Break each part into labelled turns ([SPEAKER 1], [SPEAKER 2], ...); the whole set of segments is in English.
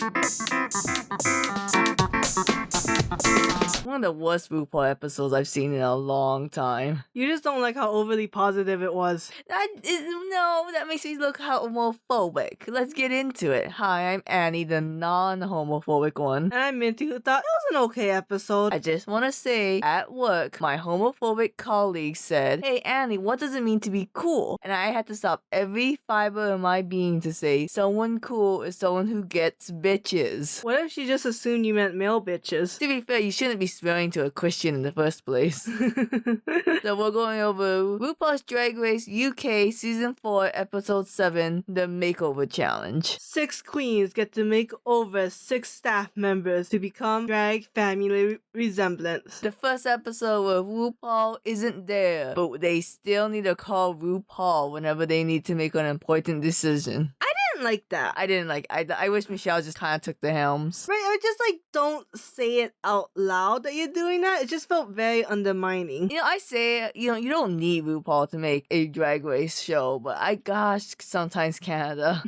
[SPEAKER 1] One of the worst RuPaul episodes I've seen in a long time.
[SPEAKER 2] You just don't like how overly positive it was.
[SPEAKER 1] No, that makes me look homophobic. Let's get into it. Hi, I'm Annie, the non-homophobic one.
[SPEAKER 2] And I'm Minty, who thought it was an okay episode.
[SPEAKER 1] I just want to say, at work, my homophobic colleague said, "Hey Annie, what does it mean to be cool?" And I had to stop every fiber of my being to say, someone cool is someone who gets bitches.
[SPEAKER 2] What if she just assumed you meant male bitches?
[SPEAKER 1] To be fair, you shouldn't be swearing to a Christian in the first place. So we're going over RuPaul's Drag Race UK Season 4, Episode 7, the Makeover Challenge.
[SPEAKER 2] 6 queens get to make over 6 staff members to become drag family resemblance.
[SPEAKER 1] The first episode where RuPaul isn't there, but they still need to call RuPaul whenever they need to make an important decision.
[SPEAKER 2] I didn't like that.
[SPEAKER 1] I wish Michelle just kind of took the helms.
[SPEAKER 2] Right, or just don't say it out loud that you're doing that. It just felt very undermining.
[SPEAKER 1] You know, I say, you don't need RuPaul to make a drag race show, but sometimes Canada.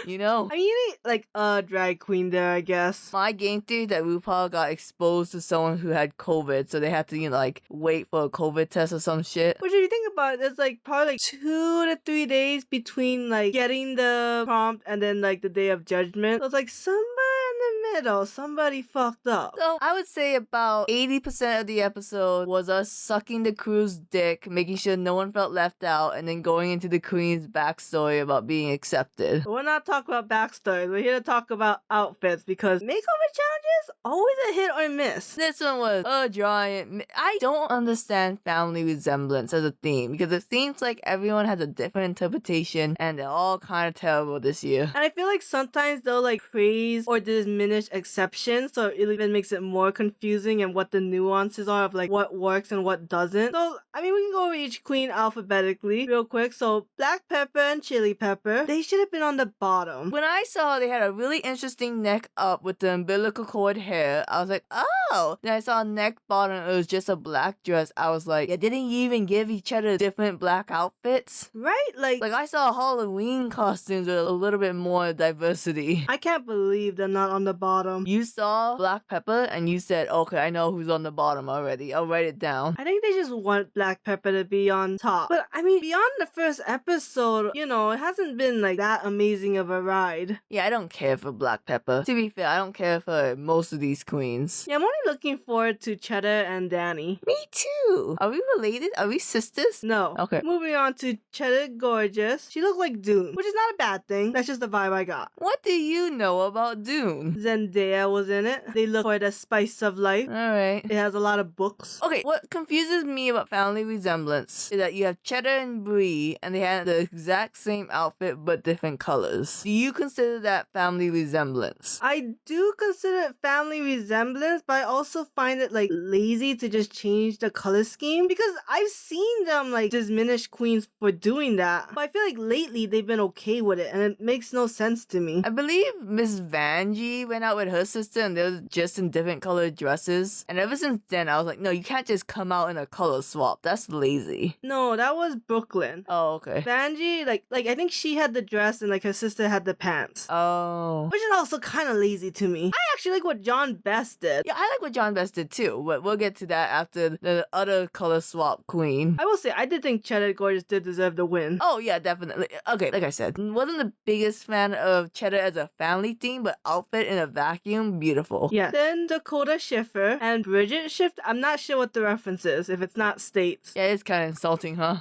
[SPEAKER 1] You know?
[SPEAKER 2] I mean, you need a drag queen there, I guess.
[SPEAKER 1] My game theory that RuPaul got exposed to someone who had COVID, so they had to, wait for a COVID test or some shit.
[SPEAKER 2] Which, if you think about it, there's probably 2 to 3 days between getting the prompt and then the day of judgment. So it's somewhere in the middle, somebody fucked up.
[SPEAKER 1] So I would say about 80% of the episode was us sucking the crew's dick, making sure no one felt left out, and then going into the queen's backstory about being accepted.
[SPEAKER 2] But we're not talking about backstories. We're here to talk about outfits because makeover challenges always a hit or miss.
[SPEAKER 1] This one was a giant. I don't understand family resemblance as a theme because it seems like everyone has a different interpretation and they're all kind of terrible this year.
[SPEAKER 2] And I feel sometimes they'll praise or diminish exceptions, so it even makes it more confusing and what the nuances are of what works and what doesn't. So I mean, we can go over each queen alphabetically real quick. So black pepper and chili pepper, they should have been on the bottom.
[SPEAKER 1] When I saw they had a really interesting neck up with the umbilical cord hair, I was like, oh. Then I saw neck bottom, it was just a black dress. I was like, yeah, didn't you even give each other different black outfits?
[SPEAKER 2] Right?
[SPEAKER 1] I saw Halloween costumes with a little bit more diversity.
[SPEAKER 2] I can't believe they're not on the bottom.
[SPEAKER 1] You saw black pepper and you said, okay, I know who's on the bottom already. I'll write it down.
[SPEAKER 2] I think they just want black pepper to be on top. But I mean, beyond the first episode, it hasn't been that amazing of a ride.
[SPEAKER 1] Yeah, I don't care for black pepper. To be fair, I don't care for most of these queens.
[SPEAKER 2] Yeah, I'm only looking forward to Cheddar and Danny.
[SPEAKER 1] Me too. Are we related? Are we sisters?
[SPEAKER 2] No.
[SPEAKER 1] Okay.
[SPEAKER 2] Moving on to Cheddar Gorgeous. She looked like Dune, which is not a bad thing. That's just the vibe I got.
[SPEAKER 1] What do you know about Dune?
[SPEAKER 2] Zendaya was in it. They look for the spice of life.
[SPEAKER 1] Alright.
[SPEAKER 2] It has a lot of books.
[SPEAKER 1] Okay, what confuses me about family resemblance is that you have Cheddar and Brie, and they had the exact same outfit but different colors. Do you consider that family resemblance?
[SPEAKER 2] I do consider it family resemblance, but I also find it lazy to just change the color scheme because I've seen them diminish queens for doing that. But I feel lately they've been okay with it, and it makes no sense to me.
[SPEAKER 1] I believe Miss Vanjie went out with her sister and they were just in different colored dresses. And ever since then, I was like, no, you can't just come out in a color swap. That's lazy.
[SPEAKER 2] No, that was Brooklyn.
[SPEAKER 1] Oh, okay.
[SPEAKER 2] Vanjie, I think she had the dress and her sister had the pants.
[SPEAKER 1] Oh.
[SPEAKER 2] Which is also kind of lazy to me. I actually like what John Best did.
[SPEAKER 1] Yeah, I like what John Best did too, but we'll get to that after the other color swap queen.
[SPEAKER 2] I will say, I did think Cheddar Gorgeous did deserve the win.
[SPEAKER 1] Oh, yeah, definitely. Okay, like I said, wasn't the biggest fan of Cheddar as a family theme, but outfit in a vacuum, beautiful.
[SPEAKER 2] Yeah. Then Dakota Schiffer and Bridget Schiff. I'm not sure what the reference is, if it's not states.
[SPEAKER 1] Yeah, it's kind of insulting, huh?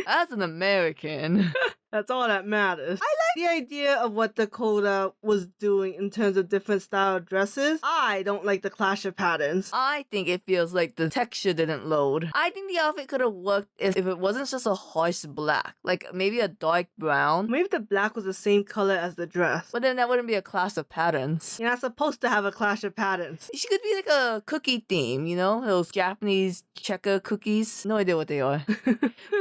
[SPEAKER 1] As an American.
[SPEAKER 2] That's all that matters. I like the idea of what Dakota was doing in terms of different style dresses. I don't like the clash of patterns.
[SPEAKER 1] I think it feels like the texture didn't load. I think the outfit could have worked if it wasn't just a harsh black. Maybe a dark brown.
[SPEAKER 2] Maybe the black was the same color as the dress.
[SPEAKER 1] But then that wouldn't be a clash of patterns.
[SPEAKER 2] You're not supposed to have a clash of patterns.
[SPEAKER 1] She could be a cookie theme, those Japanese checker cookies. No idea what they are.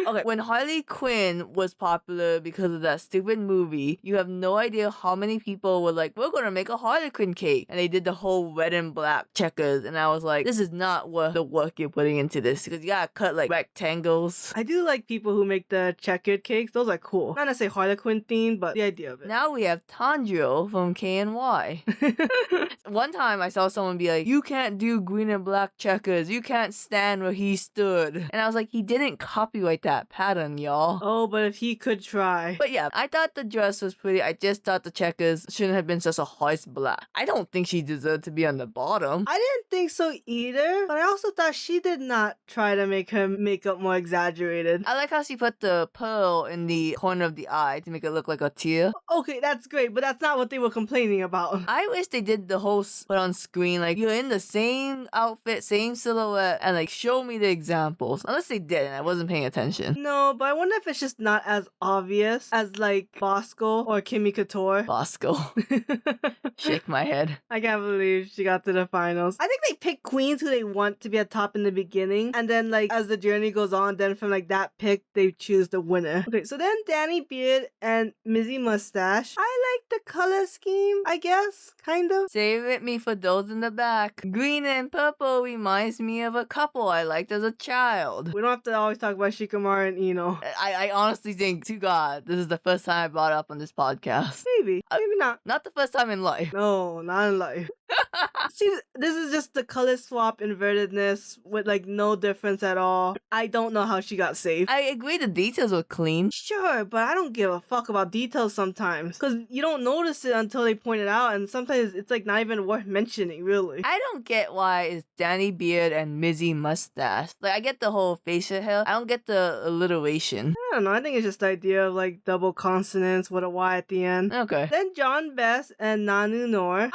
[SPEAKER 1] Okay, when Harley Quinn was popular because of that stupid movie. You have no idea how many people were like, we're gonna make a Harlequin cake. And they did the whole red and black checkers. And I was like, this is not what the work you're putting into this. Because you gotta cut like rectangles.
[SPEAKER 2] I do like people who make the checkered cakes. Those are cool. Not necessarily Harlequin themed, but the idea of it.
[SPEAKER 1] Now we have Tanjiro from KNY. One time I saw someone be like, you can't do green and black checkers. You can't stand where he stood. And I was like, he didn't copyright that pattern, y'all.
[SPEAKER 2] Oh, but if he could try.
[SPEAKER 1] But yeah, I thought the dress was pretty. I just thought the checkers shouldn't have been such a harsh black. I don't think she deserved to be on the bottom.
[SPEAKER 2] I didn't think so either, but I also thought she did not try to make her makeup more exaggerated.
[SPEAKER 1] I like how she put the pearl in the corner of the eye to make it look like a tear.
[SPEAKER 2] Okay, that's great, but that's not what they were complaining about.
[SPEAKER 1] I wish they did the whole put on screen, like, you're in the same outfit, same silhouette, and like, show me the examples. Unless they did, and I wasn't paying attention.
[SPEAKER 2] No, but I wonder if it's just not as obvious as like Bosco or Kimmy Couture.
[SPEAKER 1] Bosco. Shake my head.
[SPEAKER 2] I can't believe she got to the finals. I think they pick queens who they want to be at top in the beginning, and then like as the journey goes on, then from like that pick, they choose the winner. Okay, so then Danny Beard and Mizzy Mustache. I like the color scheme, I guess, kind of.
[SPEAKER 1] Save it me for those in the back. Green and purple reminds me of a couple I liked as a child.
[SPEAKER 2] We don't have to always talk about Shikamaru and Ino.
[SPEAKER 1] I honestly think, to God, this is the first time I brought it up on this podcast.
[SPEAKER 2] Maybe, maybe not.
[SPEAKER 1] Not the first time in life.
[SPEAKER 2] No, not in life. See, this is just the color swap invertedness with like no difference at all. I don't know how she got saved.
[SPEAKER 1] I agree the details were clean.
[SPEAKER 2] Sure, but I don't give a fuck about details sometimes. Because you don't notice it until they point it out, and sometimes it's like not even worth mentioning, really.
[SPEAKER 1] I don't get why it's Danny Beard and Mizzy Mustache. Like, I get the whole facial hair. I don't get the alliteration.
[SPEAKER 2] I don't know, I think it's just the idea of like double consonants with a Y at the end.
[SPEAKER 1] Okay.
[SPEAKER 2] Then John Best and Nanu Noor. I like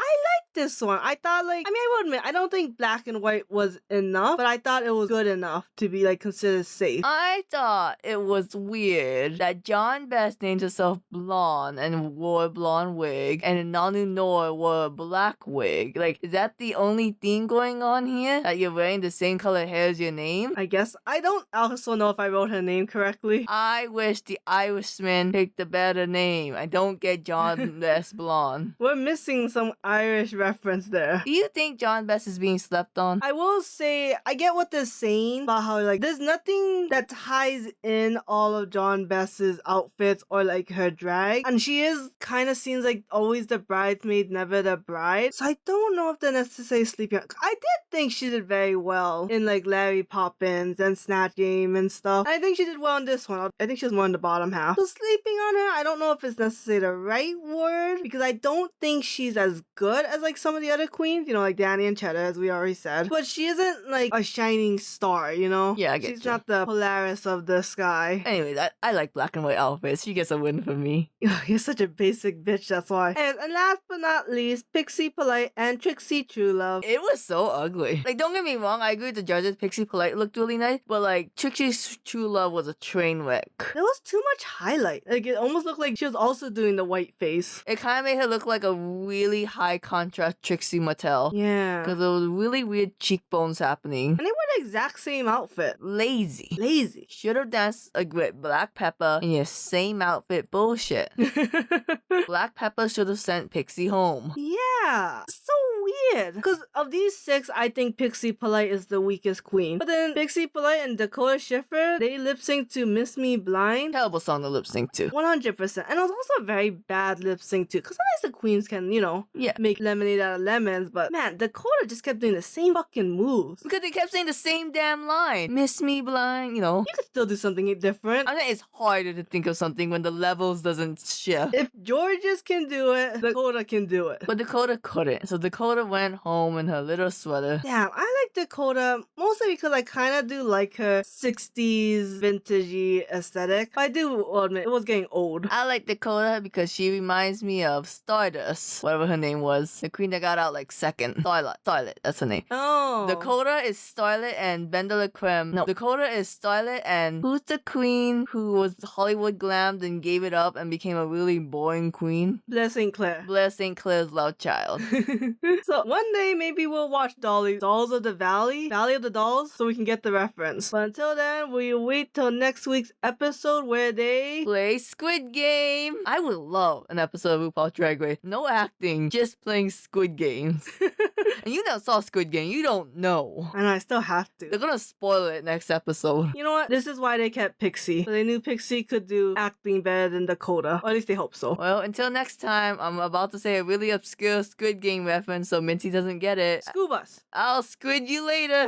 [SPEAKER 2] this one. I thought like, I mean, I will admit, I don't think black and white was enough, but I thought it was good enough to be like considered safe.
[SPEAKER 1] I thought it was weird that John Best named herself blonde and wore a blonde wig, and Nanu Noor wore a black wig. Like, is that the only theme going on here? That you're wearing the same color hair as your name?
[SPEAKER 2] I guess. I don't also know if I wrote her name correctly.
[SPEAKER 1] I wish the Irishman picked a better name. I don't get John Best blonde.
[SPEAKER 2] We're missing some Irish reference there.
[SPEAKER 1] Do you think John Best is being slept on?
[SPEAKER 2] I will say, I get what they're saying about how, like, there's nothing that ties in all of John Best's outfits or, like, her drag. And she is kind of seems like always the bridesmaid, never the bride. So I don't know if they're necessarily sleeping on. I did think she did very well in, like, Larry Poppins and Snatch Game and stuff. And I think she did well in this one. I think she was more in the bottom half. So sleeping on her, I don't know if it's necessarily the right word, because I don't think she's as good as, like, some of the other queens, you know, like Danny and Cheddar, as we already said. But she isn't like a shining star, you know?
[SPEAKER 1] Yeah, I get
[SPEAKER 2] She's
[SPEAKER 1] you.
[SPEAKER 2] not the Polaris of the sky.
[SPEAKER 1] Anyways, I like black and white outfits. She gets a win for me.
[SPEAKER 2] You're such a basic bitch, that's why. And last but not least, Pixie Polite and Trixie True Love.
[SPEAKER 1] It was so ugly. Like, don't get me wrong, I agree with the judges. Pixie Polite looked really nice, but like, Trixie's True Love was a train wreck.
[SPEAKER 2] There was too much highlight. Like, it almost looked like she was also doing the white face.
[SPEAKER 1] It kind of made her look like a really high contrast Trixie Mattel.
[SPEAKER 2] Yeah.
[SPEAKER 1] Because there was really weird cheekbones happening.
[SPEAKER 2] And they were the exact same outfit.
[SPEAKER 1] Lazy.
[SPEAKER 2] Lazy.
[SPEAKER 1] Should have danced with Black Pepper in your same outfit bullshit. Black Pepper should have sent Pixie home.
[SPEAKER 2] Yeah. So weird. Because of these 6, I think Pixie Polite is the weakest queen. But then Pixie Polite and Dakota Schiffer, they lip sync to Miss Me Blind.
[SPEAKER 1] Terrible song to lip sync to.
[SPEAKER 2] 100%. And it was also a very bad lip sync too. Because sometimes the queens can, you know, make lemonade out of lemons. But man, Dakota just kept doing the same fucking moves.
[SPEAKER 1] Because they kept saying the same damn line. Miss Me Blind, you know.
[SPEAKER 2] You could still do something different.
[SPEAKER 1] I think it's harder to think of something when the levels doesn't shift.
[SPEAKER 2] If Georges can do it, Dakota can do it.
[SPEAKER 1] But Dakota couldn't. So Dakota went home in her little sweater.
[SPEAKER 2] Damn, I like Dakota mostly because I kind of do like her 60s vintagey aesthetic. But I do admit it was getting old.
[SPEAKER 1] I like Dakota because she reminds me of Stardust, whatever her name was. The queen that got out like second. Starlet, that's her name.
[SPEAKER 2] Oh.
[SPEAKER 1] Dakota is Starlet and Bendela Creme. No, Dakota is Starlet and who's the queen who was Hollywood glammed and gave it up and became a really boring queen?
[SPEAKER 2] Blair St. Clair.
[SPEAKER 1] Blair St. Clair's love child.
[SPEAKER 2] So one day maybe we'll watch Dolls of the Valley of the Dolls, so we can get the reference. But until then, we'll wait till next week's episode where they
[SPEAKER 1] play Squid Game. I would love an episode of RuPaul's Drag Race. No acting, just playing Squid Games. And you never saw Squid Game, you don't know.
[SPEAKER 2] And I still have to.
[SPEAKER 1] They're gonna spoil it next episode.
[SPEAKER 2] You know what? This is why they kept Pixie. So they knew Pixie could do acting better than Dakota. Or at least they hope so.
[SPEAKER 1] Well, until next time, I'm about to say a really obscure Squid Game reference so Minty doesn't get it.
[SPEAKER 2] Scuba us.
[SPEAKER 1] I'll squid you later.